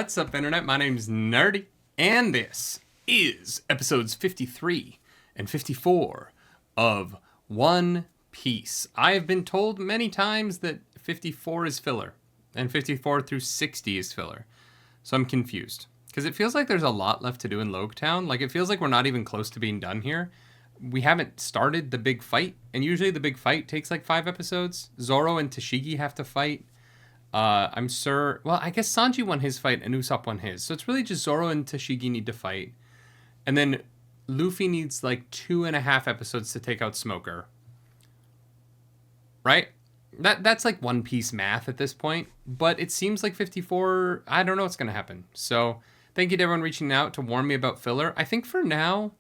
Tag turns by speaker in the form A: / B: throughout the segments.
A: What's up, Internet? My name's Nerdy, and this is episodes 53 and 54 of One Piece. I have been told many times that 54 is filler, and 54 through 60 is filler. So I'm confused, because it feels like there's a lot left to do in Loguetown. Like, it feels like we're not even close to being done here. We haven't started the big fight, and usually the big fight takes like 5 episodes. Zoro and Tashigi have to fight. I'm sure, well, I guess Sanji won his fight and Usopp won his. So it's really just Zoro and Tashigi need to fight. And then Luffy needs like 2.5 episodes to take out Smoker. Right? That's like One Piece math at this point. But it seems like 54, I don't know what's going to happen. So thank you to everyone reaching out to warn me about filler. I think for now,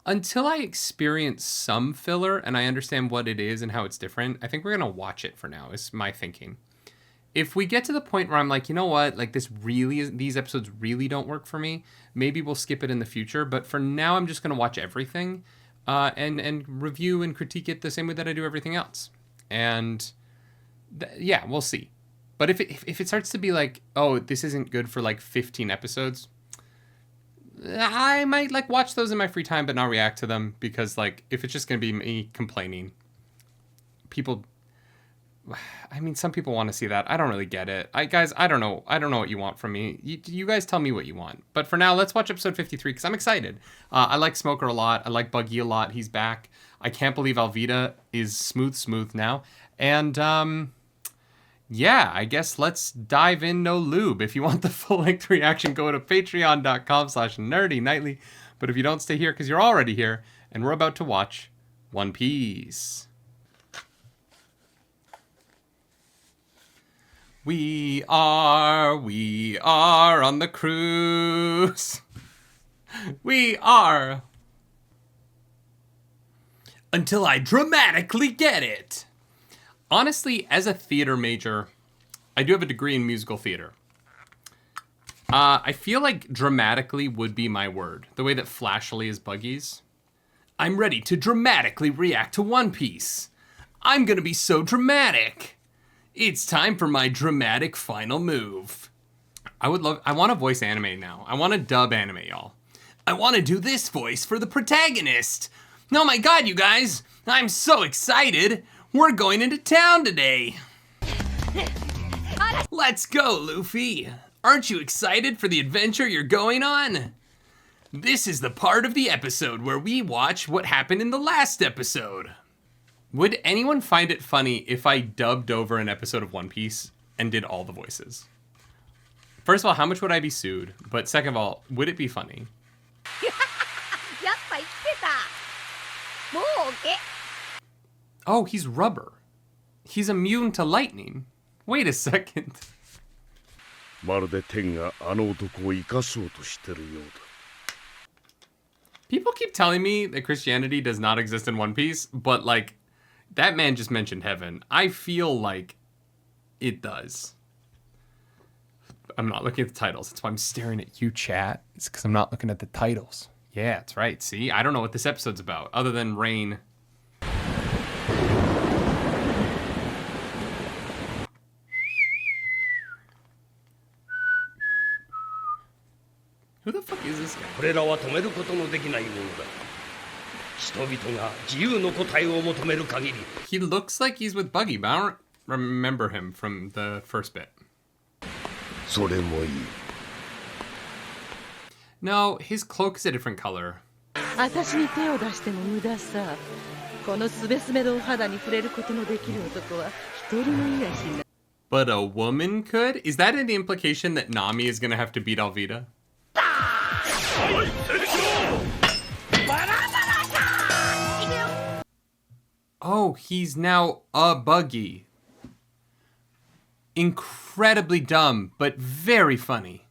A: until I experience some filler and I understand what it is and how it's different, I think we're going to watch it for now, is my thinking. If we get to the point where I'm like, you know what, like these episodes really don't work for me, maybe we'll skip it in the future. But for now, I'm just going to watch everything and review and critique it the same way that I do everything else. And yeah, we'll see. But if it starts to be like, oh, this isn't good for like 15 episodes, I might like watch those in my free time but not react to them, because like if it's just going to be me complaining, some people want to see that. I don't really get it. Guys, I don't know what you want from me. You guys tell me what you want. But for now, let's watch episode 53 because I'm excited. I like Smoker a lot. I like Buggy a lot. He's back. I can't believe Alvida is smooth now. And yeah, I guess let's dive in no lube. If you want the full-length reaction, go to patreon.com/nerdynightly. But if you don't, stay here because you're already here. And we're about to watch One Piece. We are on the cruise. We are. Until I dramatically get it. Honestly, as a theater major, I do have a degree in musical theater. I feel like dramatically would be my word. The way that flashily is Buggy's. I'm ready to dramatically react to One Piece. I'm gonna be so dramatic. It's time for my dramatic final move. I want to voice anime now. I want to dub anime, y'all. I want to do this voice for the protagonist. Oh my god, you guys. I'm so excited. We're going into town today. Let's go, Luffy. Aren't you excited for the adventure you're going on? This is the part of the episode where we watch what happened in the last episode. Would anyone find it funny if I dubbed over an episode of One Piece and did all the voices? First of all, how much would I be sued? But second of all, would it be funny? Oh, he's rubber. He's immune to lightning. Wait a second. People keep telling me that Christianity does not exist in One Piece, but like, that man just mentioned heaven. I feel like it does. I'm not looking at the titles. That's why I'm staring at you, chat. It's because I'm not looking at the titles. Yeah, that's right. See, I don't know what this episode's about, other than rain. Who the fuck is this guy? He looks like he's with Buggy, but I don't remember him from the first bit. No, his cloak is a different color. But a woman could? Is that the implication that Nami is gonna have to beat Alvida? Oh, he's now a Buggy. Incredibly dumb, but very funny.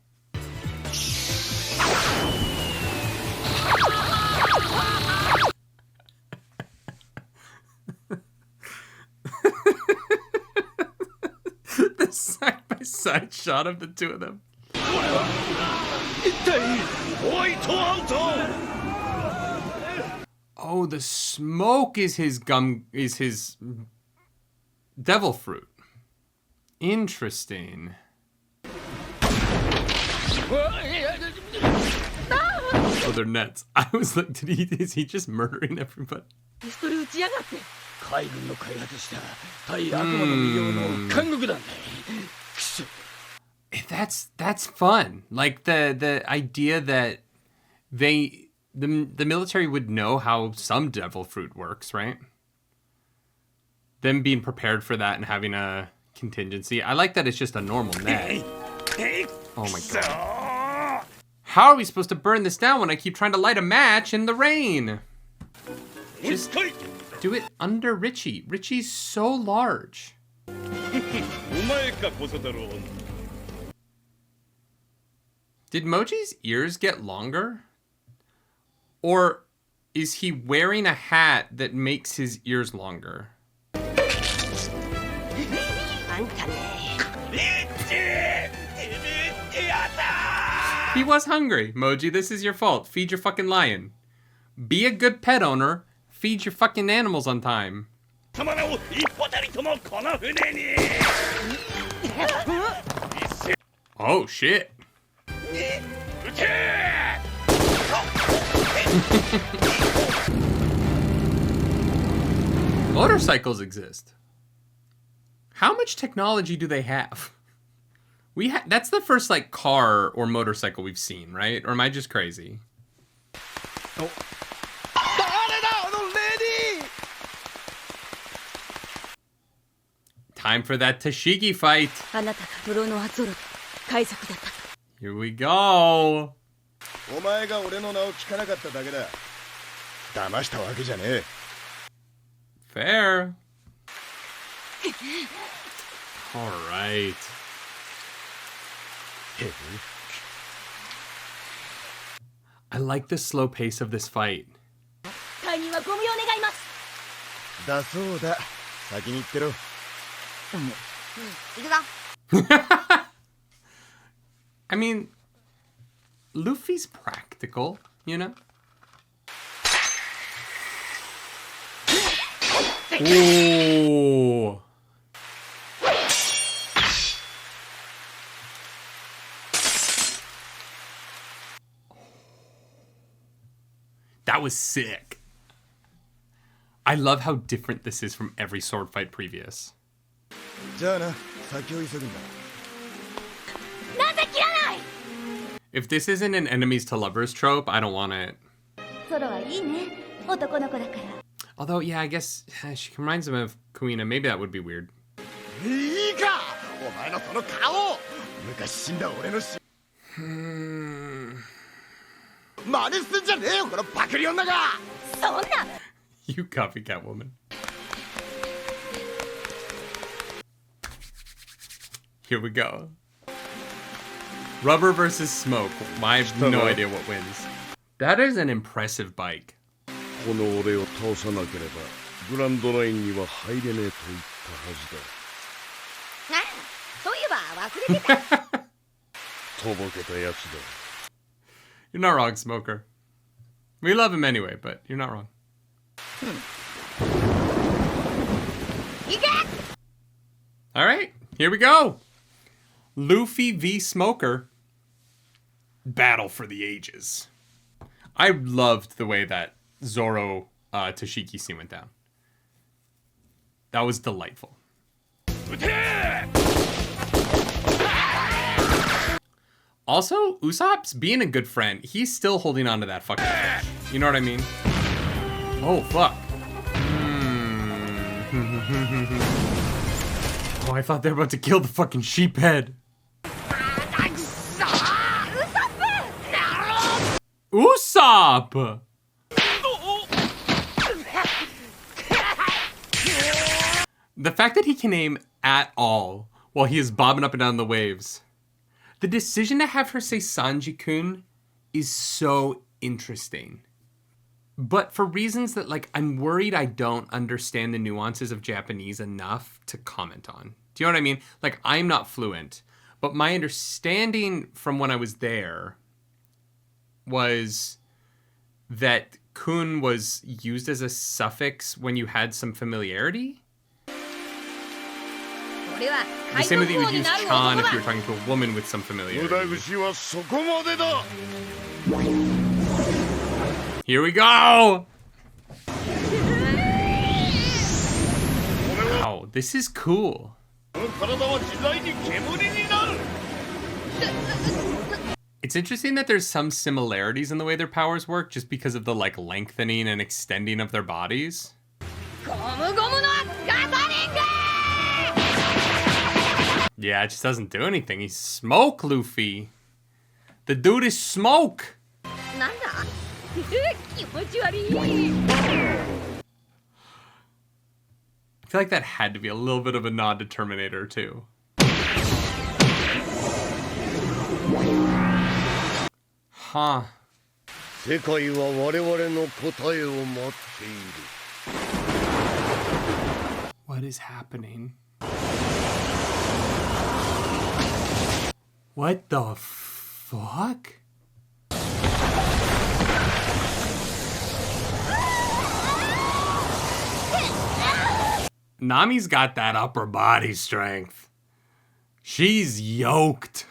A: The side-by-side shot of the two of them. Oh, the smoke is his devil fruit. Interesting. Oh, they're nets. I was like, is he just murdering everybody? That's fun. Like the idea that the military would know how some devil fruit works, right? Them being prepared for that and having a contingency. I like that it's just a normal net. Oh my god. How are we supposed to burn this down when I keep trying to light a match in the rain? Just do it under Richie. Richie's so large. Did Moji's ears get longer? Or is he wearing a hat that makes his ears longer? He was hungry. Moji, this is your fault. Feed your fucking lion. Be a good pet owner. Feed your fucking animals on time. Oh, shit. Motorcycles exist. How much technology do they have? That's the first like car or motorcycle we've seen, right? Or am I just crazy? Oh. Time for that Tashigi fight. Here we go. Fair. All right. I like the slow pace of this fight. I mean, Luffy's practical, you know? Ooh. That was sick. I love how different this is from every sword fight previous. If this isn't an enemies to lovers trope, I don't want it. Although, yeah, I guess she reminds him of Kuina. Maybe that would be weird. You copycat woman. Here we go. Rubber versus smoke. I have no idea what wins. That is an impressive bike. You're not wrong, Smoker. We love him anyway, but you're not wrong. All right, here we go. Luffy v Smoker. Battle for the ages. I loved the way that Zoro Tashiki scene went down. That was delightful. Also, Usopp's being a good friend. He's still holding on to that fucking fish. You know what I mean? Oh, fuck. Oh, I thought they were about to kill the fucking sheep head. Usopp! The fact that he can aim at all while he is bobbing up and down the waves. The decision to have her say Sanji-kun is so interesting. But for reasons that, like, I'm worried I don't understand the nuances of Japanese enough to comment on. Do you know what I mean? Like, I'm not fluent. But my understanding from when I was there was that kun was used as a suffix when you had some familiarity. The same way that you would use chan if you were talking to a woman with some familiarity. Here we go! Wow, this is cool. It's interesting that there's some similarities in the way their powers work just because of the like lengthening and extending of their bodies. Yeah, it just doesn't do anything. He's smoke, Luffy. The dude is smoke. I feel like that had to be a little bit of a nod to Terminator too. Huh. What is happening? What the fuck? Nami's got that upper body strength. She's yoked.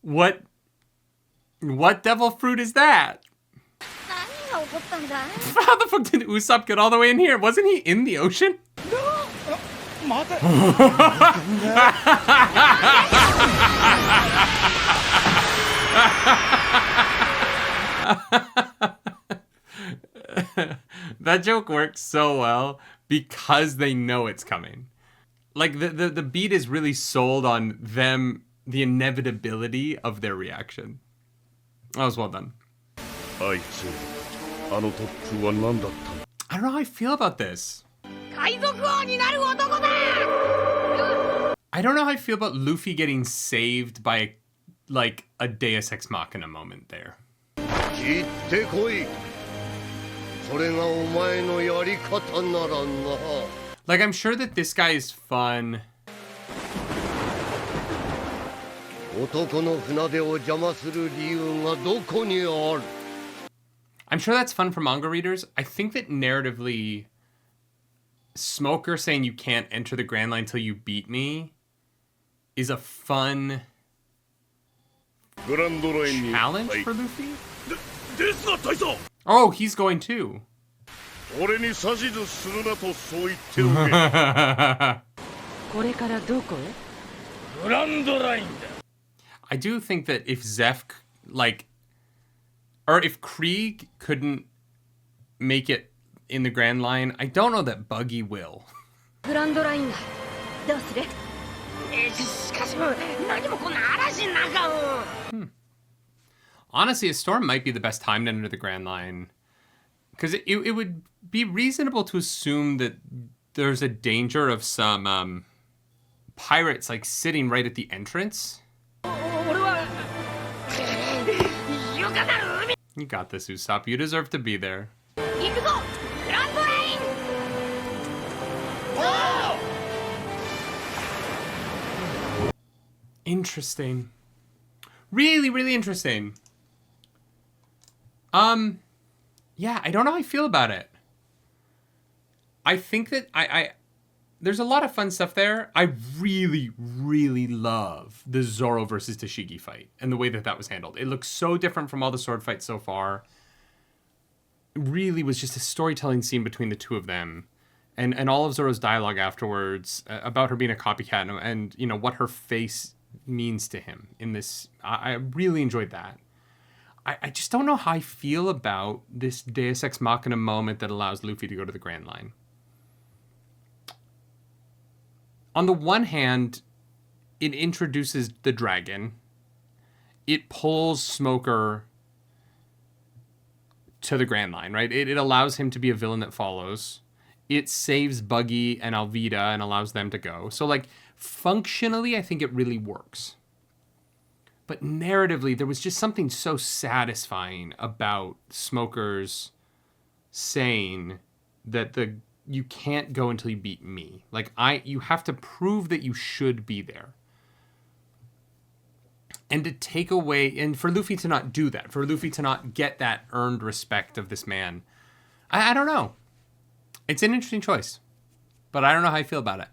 A: What devil fruit is that? How the fuck did Usopp get all the way in here? Wasn't he in the ocean? That joke works so well because they know it's coming. Like the beat is really sold on them, the inevitability of their reaction. That was well done. I don't know how I feel about this. I don't know how I feel about Luffy getting saved by like a Deus Ex Machina moment there. Like, I'm sure that this guy is fun. I'm sure that's fun for manga readers. I think that narratively, Smoker saying you can't enter the Grand Line till you beat me is a fun challenge for Luffy. Oh, he's going too. I do think that if Zeph, like, or if Krieg couldn't make it in the Grand Line, I don't know that Buggy will. Honestly, a storm might be the best time to enter the Grand Line. Because it would be reasonable to assume that there's a danger of some pirates like sitting right at the entrance. You got this, Usopp. You deserve to be there. Interesting. Really, really interesting. Yeah, I don't know how I feel about it. I think that there's a lot of fun stuff there. I really, really love the Zoro versus Tashigi fight and the way that that was handled. It looks so different from all the sword fights so far. It really was just a storytelling scene between the two of them. And all of Zoro's dialogue afterwards about her being a copycat and you know, what her face means to him in this. I really enjoyed that. I just don't know how I feel about this Deus Ex Machina moment that allows Luffy to go to the Grand Line. On the one hand, it introduces the dragon. It pulls Smoker to the Grand Line, right? It allows him to be a villain that follows. It saves Buggy and Alvida and allows them to go. So, like, functionally, I think it really works. But narratively, there was just something so satisfying about Smoker's saying that you can't go until you beat me. Like, you have to prove that you should be there. And to take away, and for Luffy to not do that, for Luffy to not get that earned respect of this man, I don't know. It's an interesting choice, but I don't know how I feel about it.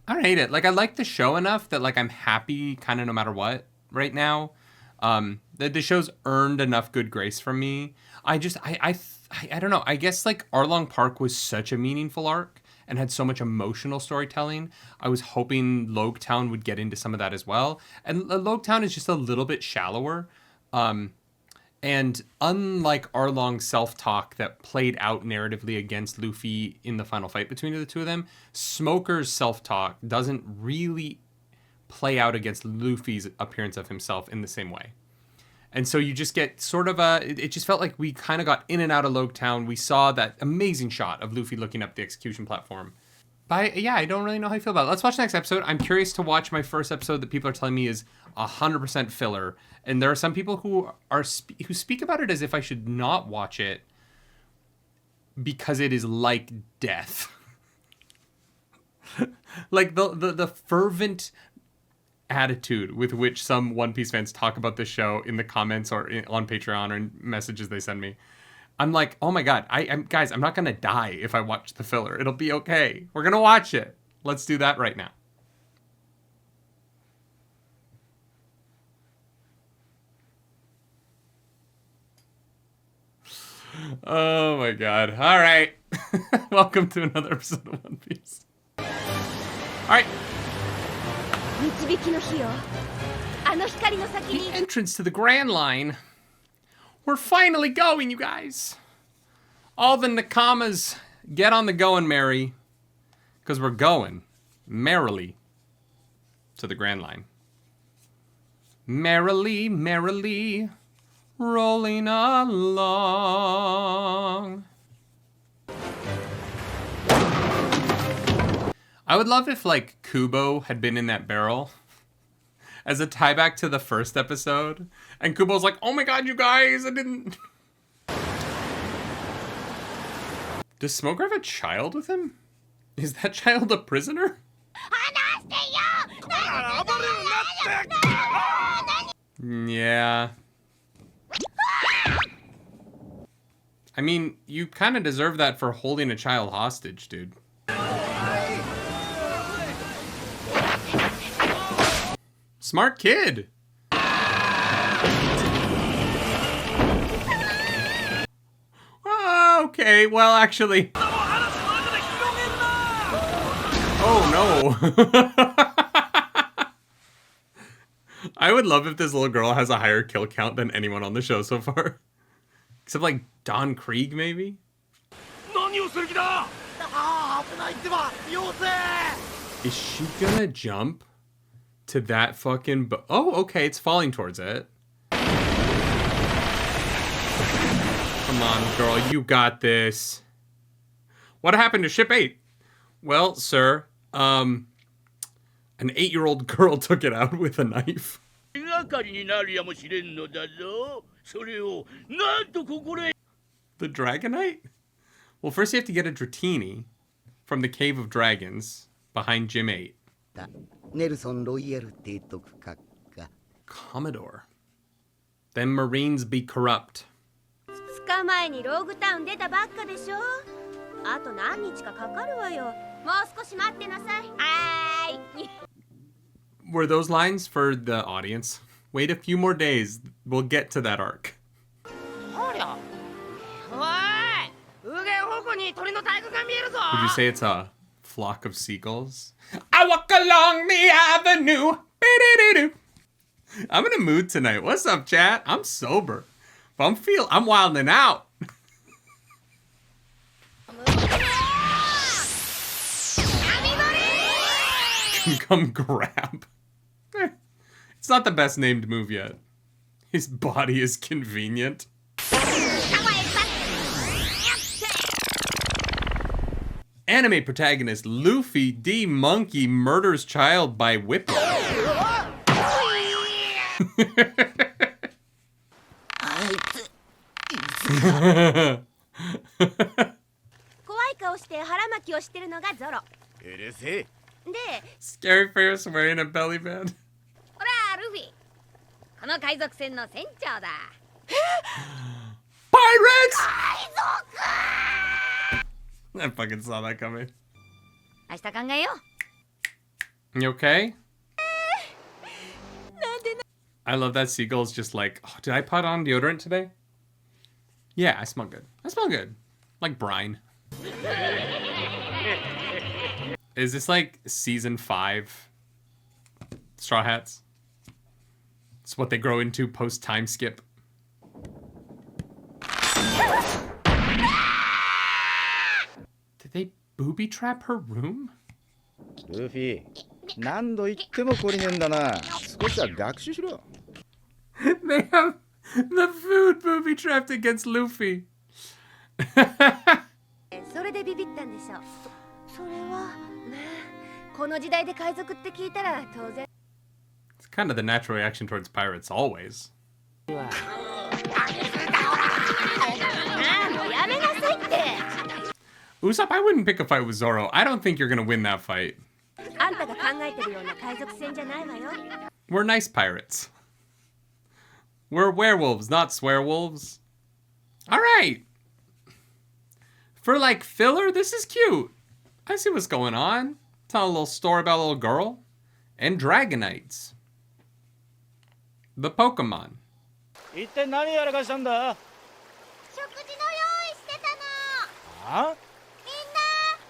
A: I don't hate it. Like, I like the show enough that, like, I'm happy kind of no matter what right now. The show's earned enough good grace from me. I don't know. I guess like Arlong Park was such a meaningful arc and had so much emotional storytelling. I was hoping Loguetown would get into some of that as well. And Loguetown is just a little bit shallower. And unlike Arlong's self-talk that played out narratively against Luffy in the final fight between the two of them, Smoker's self-talk doesn't really play out against Luffy's appearance of himself in the same way. And so you just get sort of it just felt like we kind of got in and out of Loguetown. We saw that amazing shot of Luffy looking up the execution platform. But yeah, I don't really know how I feel about it. Let's watch the next episode. I'm curious to watch my first episode that people are telling me is 100% filler. And there are some people who speak about it as if I should not watch it because it is like death. Like the fervent attitude with which some One Piece fans talk about the show in the comments or on Patreon or in messages they send me. I'm like, oh my God, guys, I'm not going to die if I watch the filler. It'll be okay. We're going to watch it. Let's do that right now. Oh my God. All right. Welcome to another episode of One Piece. All right. The entrance to the Grand Line. We're finally going, you guys. All the Nakamas, get on the going, Mary. Because we're going merrily to the Grand Line. Merrily, merrily, rolling along. I would love if, like, Kubo had been in that barrel as a tie back to the first episode. And Kubo's like, oh my God, you guys, I didn't... Does Smoker have a child with him? Is that child a prisoner? Yeah. I mean, you kind of deserve that for holding a child hostage, dude. Smart kid. Okay, well, actually... Oh, no. I would love if this little girl has a higher kill count than anyone on the show so far. Except, like, Don Krieg, maybe? Is she gonna jump to that fucking... Oh, okay, it's falling towards it. Come on, girl, you got this. What happened to Ship 8? Well, sir, an 8-year-old girl took it out with a knife. The Dragonite? Well, first you have to get a Dratini from the Cave of Dragons behind Gym 8. Commodore. Then Marines be corrupt. Were those lines for the audience? Wait a few more days. We'll get to that arc. Would you say it's a flock of seagulls? I walk along the avenue. I'm in a mood tonight. What's up, chat? I'm sober. But I'm wilding out. Come grab. It's not the best named move yet. His body is convenient. Anime protagonist Luffy D. Monkey murders child by whipping. Scary face wearing a belly band. Pirates! I fucking saw that coming. You okay? I love that Seagull's just like, oh, did I put on deodorant today? Yeah, I smell good. I smell good. Like brine. Is this like season 5 Straw Hats? It's what they grow into post time skip. Did they booby trap her room?
B: Luffy, 何度言っても懲りねえんだな。少しは学習しろ。
A: They have the food booby trapped against Luffy.
C: それでビビったんでしょ。それはね、この時代で海賊って聞いたら当然。
A: It's kind of the natural reaction towards pirates always.
C: やめなさいって。
A: Usopp, I wouldn't pick a fight with Zoro. I don't think you're gonna win that fight.
C: あんたが考えてるような海賊船じゃないわよ。
A: We're nice pirates. We're werewolves, not swearwolves. All right. For like filler, this is cute. I see what's going on. Tell a little story about a little girl and Dragonites. The Pokemon.
B: 一体何やらかしたんだ？
C: 食事の用意してたの。
B: あ？
C: みんな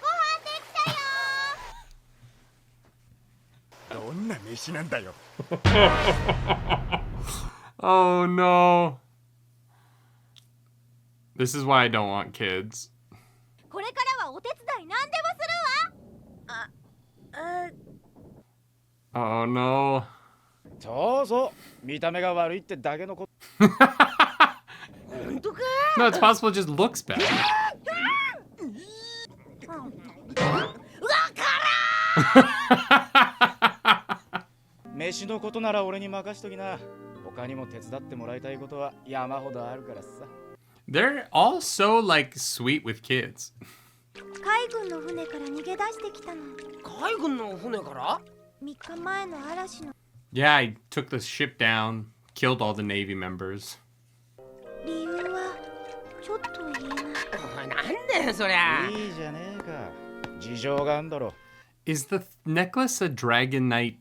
C: ご飯できたよ。
B: どんな飯なんだよ。
A: Oh no. This is why I don't want kids.
C: これからはお手伝い何でもするわ。
A: Oh no.
B: そうそう、見た目が悪いってだけのこと。
C: 本当か？
A: No, it's possible it just looks bad.
C: うわから
B: 飯のことなら俺に任しときな。他にも手伝ってもらいたいことは山ほどあるからさ。
A: They're all so like sweet with kids.
C: 海軍の船から逃げ出してきたの。
D: 海軍の船から？
C: 3日前の嵐の。
A: Yeah, I took the ship down, killed all the Navy members.
C: 理由はちょっと言えない。
D: おい、なんだよそりゃ。
B: いいじゃねえか。事情があんだろ。
A: Is the necklace a Dragonite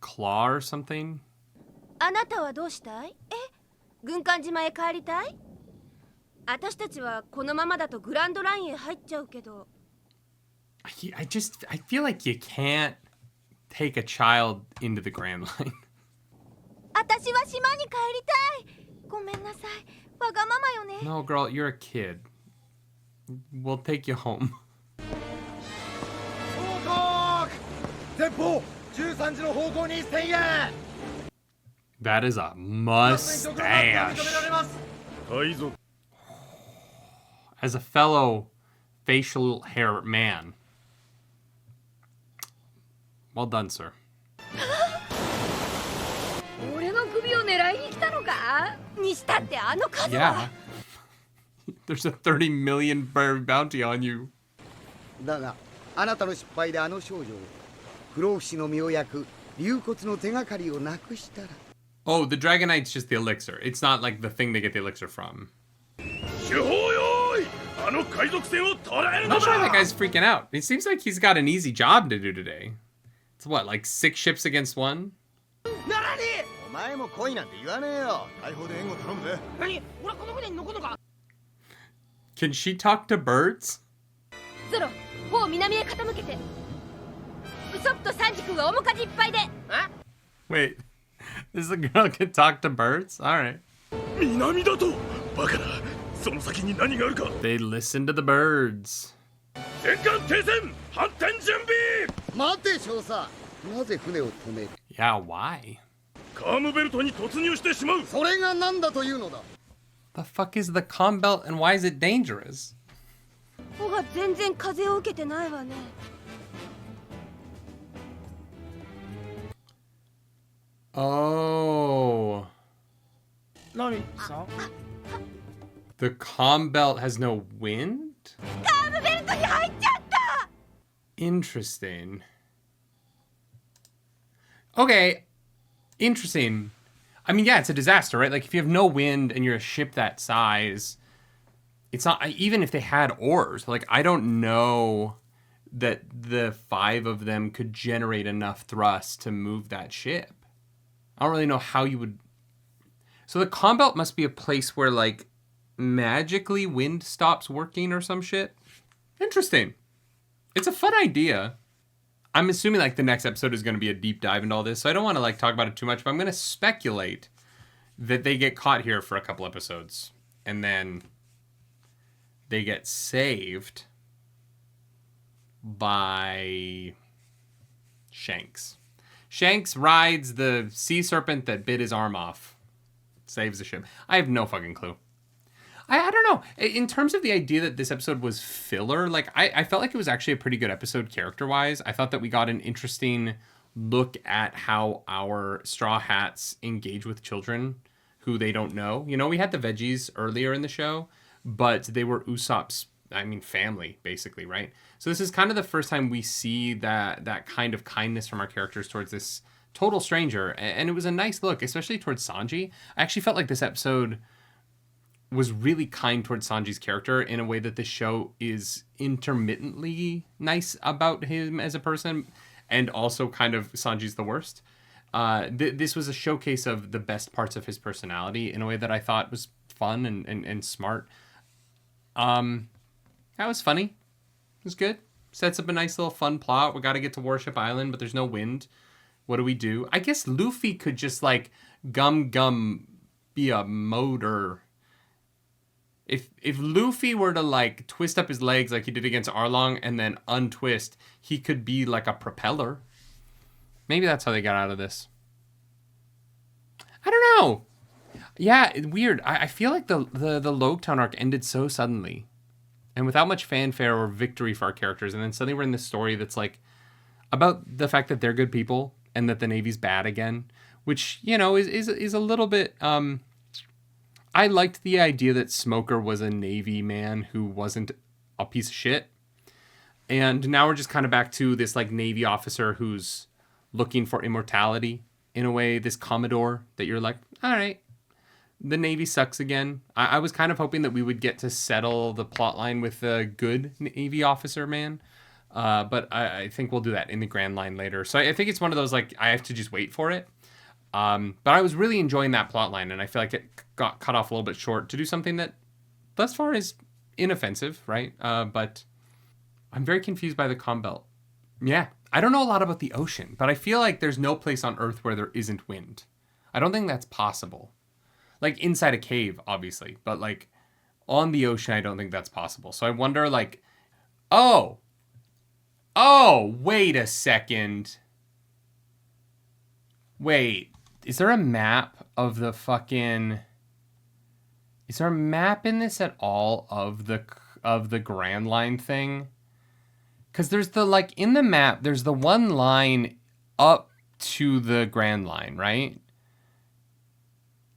A: claw or something?
C: あなたはどうしたい？軍艦島へ帰りたい？私たちはこのままだとグランドラインへ入っちゃうけど。
A: I feel like you can't take a child into the Grand Line.
C: 私は島に帰りたい。ごめんなさい。わがままよね。
A: No, girl, you're a kid. We'll take you home.
B: 前方13時の方向に1000円。
A: That is a mustache. As a fellow facial hair man. Well done, sir.
C: 俺の首を狙いに来たのか？にしたってあの数
A: Yeah.
C: は。
A: There's a 30 million bird bounty on you.
E: だがあなたの失敗であの少女を不老不死の身を焼く竜骨の手がかりをなくしたら。
A: Oh, the Dragonite's just the elixir. It's not like the thing they get the elixir from. I'm not sure that guy's freaking out. It seems like he's got an easy job to do today. It's what, like 6 ships against 1?
E: お前も来いなんて言わねえよ。大砲で援護頼むぜ。
D: 何？俺この船に乗るのか？
A: Can she talk to birds?
C: ゾロ、砲を南へ傾けて。ウソップとサンジ君は面舵いっぱいで。
A: Wait, this girl can talk to birds? Alright. They listen to the birds.
E: 待て少佐。なぜ船を止める？
A: Yeah, why?
E: それが何だというのだ。
A: The fuck is the calm belt and why is it dangerous?
C: 砲が全然風を受けてないわね。
A: Oh.
B: 何さ？
A: The calm belt has no wind?
C: カーブベルトに入っちゃった。
A: Interesting. Okay. Interesting. I mean, yeah, it's a disaster, right? Like, if you have no wind and you're a ship that size, it's not, even if they had oars, like, I don't know that the 5 of them could generate enough thrust to move that ship. I don't really know how you would So the calm belt must be a place where like magically wind stops working or some shit. Interesting. It's a fun idea. I'm assuming like the next episode is going to be a deep dive into all this, so I don't want to like talk about it too much, but I'm going to speculate that they get caught here for a couple episodes and then they get saved by Shanks. Shanks rides the sea serpent that bit his arm off. Saves the ship. I have no fucking clue. I don't know. In terms of the idea that this episode was filler, like I felt like it was actually a pretty good episode character-wise. I thought that we got an interesting look at how our Straw Hats engage with children who they don't know. You know, we had the veggies earlier in the show, but they were Usopp's, family, basically, right? So this is kind of the first time we see that kind of kindness from our characters towards this total stranger. And it was a nice look, especially towards Sanji. I actually felt like this episode was really kind towards Sanji's character in a way that the show is intermittently nice about him as a person, and also kind of Sanji's the worst. This was a showcase of the best parts of his personality in a way that I thought was fun and smart. That was funny. It was good. Sets up a nice little fun plot. We got to get to Warship Island, but there's no wind. What do we do? I guess Luffy could just like gum be a motor. If Luffy were to like twist up his legs like he did against Arlong and then untwist, he could be like a propeller. Maybe that's how they got out of this. I don't know. Yeah, weird. I feel like the Loguetown arc ended so suddenly and without much fanfare or victory for our characters. And then suddenly we're in this story that's like about the fact that they're good people and that the Navy's bad again, which, you know, is a little bit... I liked the idea that Smoker was a Navy man who wasn't a piece of shit. And now we're just kind of back to this like Navy officer who's looking for immortality in a way, this Commodore that you're like, all right, the Navy sucks again. I was kind of hoping that we would get to settle the plot line with a good Navy officer man. But I think we'll do that in the Grand Line later. So I think it's one of those, like, I have to just wait for it. But I was really enjoying that plot line, and I feel like it got cut off a little bit short to do something that thus far is inoffensive, right? But I'm very confused by the comm belt. Yeah, I don't know a lot about the ocean, but I feel like there's no place on Earth where there isn't wind. I don't think that's possible. Like, inside a cave, obviously, but, like, on the ocean, I don't think that's possible. So I wonder, like, oh, wait a second. Wait. Is there a map of the fucking... Is there a map in this at all of the Grand Line thing? Because there's the, like, in the map, there's the one line up to the Grand Line, right?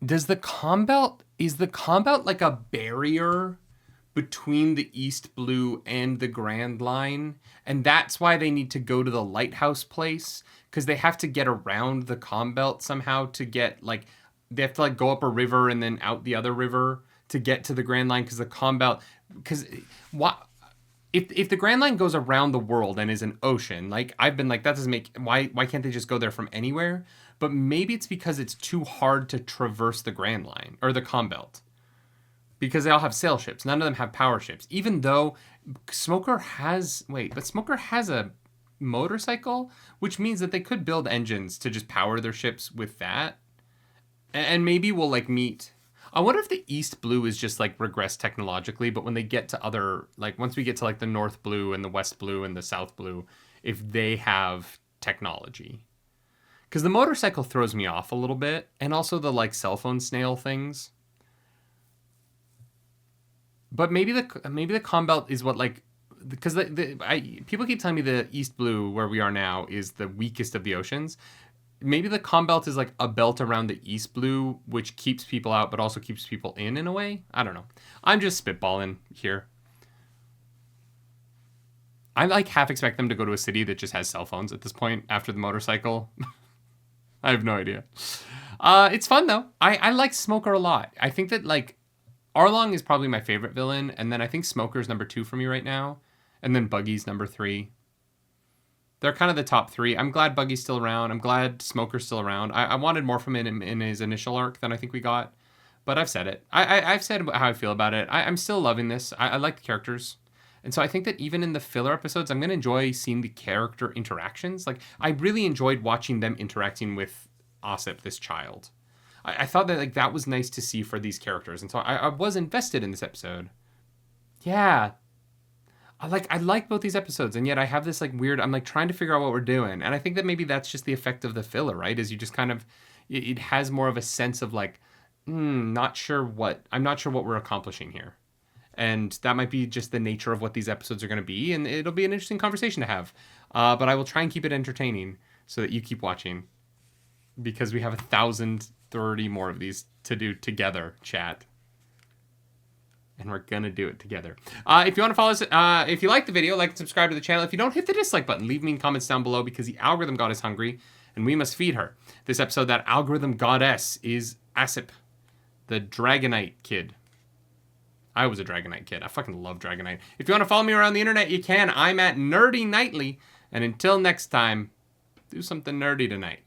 A: Is the comm belt like a barrier between the East Blue and the Grand Line? And that's why they need to go to the lighthouse place? Because they have to get around the comm belt somehow to get, like, they have to, like, go up a river and then out the other river to get to the Grand Line, because the comm belt, because if the Grand Line goes around the world and is an ocean, like, I've been like, that doesn't make, why can't they just go there from anywhere? But maybe it's because it's too hard to traverse the Grand Line, or the comm belt. Because they all have sail ships. None of them have power ships. Even though Smoker has a motorcycle, which means that they could build engines to just power their ships with that. And maybe we'll, like, meet... I wonder if the East Blue is just, like, regressed technologically, but when they get to other... Like, once we get to, like, the North Blue and the West Blue and the South Blue, if they have technology. Because the motorcycle throws me off a little bit, and also the, like, cell phone snail things. But maybe the comm belt is what, like... Because people keep telling me the East Blue, where we are now, is the weakest of the oceans. Maybe the comm belt is like a belt around the East Blue, which keeps people out, but also keeps people in a way. I don't know. I'm just spitballing here. I, like, half expect them to go to a city that just has cell phones at this point after the motorcycle. I have no idea. It's fun, though. I like Smoker a lot. I think that, like, Arlong is probably my favorite villain, and then I think Smoker's number 2 for me right now, and then Buggy's number 3. they're kind of the top 3. I'm glad Buggy's still around. I'm glad Smoker's still around. I wanted more from him in his initial arc than I think we got. But I've said it. I've said how I feel about it. I'm still loving this. I like the characters. And so I think that even in the filler episodes, I'm going to enjoy seeing the character interactions. Like, I really enjoyed watching them interacting with Ossip, this child. I thought that, like, that was nice to see for these characters. And so I was invested in this episode. Yeah. I like both these episodes, and yet I have this, like, weird... I'm, like, trying to figure out what we're doing. And I think that maybe that's just the effect of the filler, right? Is you just kind of... It has more of a sense of, like, I'm not sure what we're accomplishing here. And that might be just the nature of what these episodes are going to be, and it'll be an interesting conversation to have. But I will try and keep it entertaining so that you keep watching, because we have 1,030 more of these to do together, chat. And we're going to do it together. If you want to follow us, if you like the video, like and subscribe to the channel. If you don't, hit the dislike button. Leave me comments down below, because the algorithm god is hungry, and we must feed her. This episode, that algorithm goddess is Ossip, the Dragonite kid. I was a Dragonite kid. I fucking love Dragonite. If you want to follow me around the internet, you can. I'm at nerdynightly. And until next time, do something nerdy tonight.